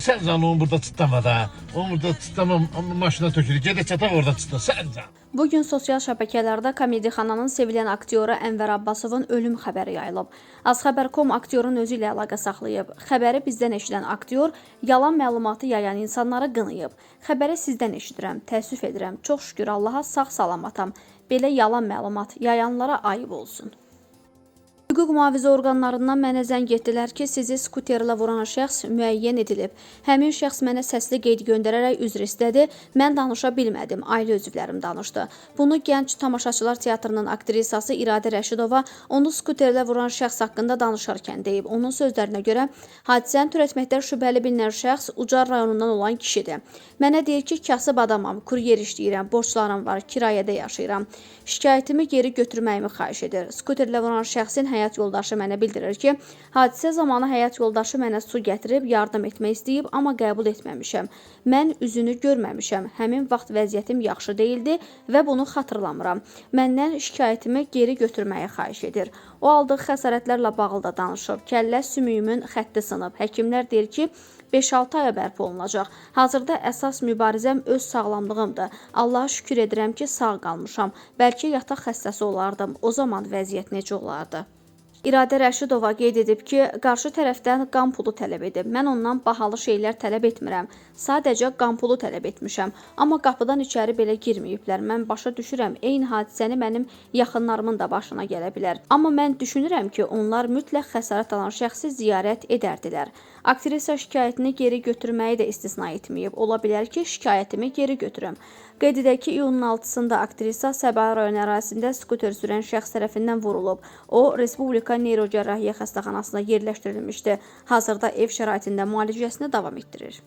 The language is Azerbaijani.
Sen can onu burada çıtlama da. Onu burada çıtlama maşına tökülür. Gedə çataq orada çıtla. Sen can. Bugün sosial şəbəkələrdə komediyxananın sevilən aktyoru Ənvər Abbasovun ölüm xəbəri yayılıb. Azxəbər.com aktyorun özü ilə əlaqə saxlayıb. Xəbəri bizdən eşidən aktyor yalan məlumatı yayan insanları qınayıb. Xəbəri sizdən eşidirəm, təəssüf edirəm. Çox şükür Allaha sağ-salamatam. Belə yalan məlumat yayanlara ayıb olsun. Hüquq mühafizə orqanlarından mənə zəng etdilər ki, sizi skuterlə vuran şəxs müəyyən edilib. Həmin şəxs mənə səsli qeyd göndərərək üzr istədi. Mən danışa bilmədim, ailə üzvlərim danışdı. Bunu Gənc Tamaşaçılar Teatrının aktrisası İradə Rəşidova onu skuterlə vuran şəxs haqqında danışarkən deyib. Onun sözlərinə görə hadisəni törətməkdə şübhəli bilinən şəxs Ucar rayonundan olan kişidir. Mənə deyir ki, kasıb adamam, kuryer işləyirəm, borclarım var, kirayədə yaşayıram. Şikayətimi geri götürməyimi xahiş edir. Skuterlə vuran şəxsin həyat yoldaşı mənə bildirir ki, hadisə zamanı həyat yoldaşı mənə su gətirib yardım etmək istəyib, amma qəbul etməmişəm. Mən üzünü görməmişəm. Həmin vaxt vəziyyətim yaxşı deyildi və bunu xatırlamıram. Məndən şikayətimi geri götürməyi xahiş edir. O aldığı xəsarətlərlə bağlı da danışıb. Kəllə sümüyümün xətti sınıb. Həkimlər deyir ki, 5-6 aya bərpa olunacaq. Hazırda əsas mübarizəm öz sağlamlığımdır. Allaha şükür edirəm ki, sağ qalmışam. Bəlkə yataq xəstəsi olardım. O zaman vəziyyət necə olardı? İradə Rəşidova qeyd edib ki, qarşı tərəfdən qan pulu tələb edib. Mən ondan bahalı şeylər tələb etmirəm. Sadəcə qan pulu tələb etmişəm. Amma qapıdan içəri belə girməyiblər. Mən başa düşürəm, eyni hadisəni mənim yaxınlarımın da başına gələ bilər. Amma mən düşünürəm ki, onlar mütləq xəsarət alan şəxsi ziyarət edərdilər. Aktrisa şikayətini geri götürməyi də istisna etməyib. Ola bilər ki, şikayətimi geri götürüm. Qeyd edək ki, iyunun 6-sında aktrisa Səbail rayon ərazisində skuter sürən şəxs tərəfindən vurulub. O, Respublika Neyrocərrahiyyə xəstəxanasına yerləşdirilmişdi. Hazırda ev şəraitində müalicəsini davam etdirir.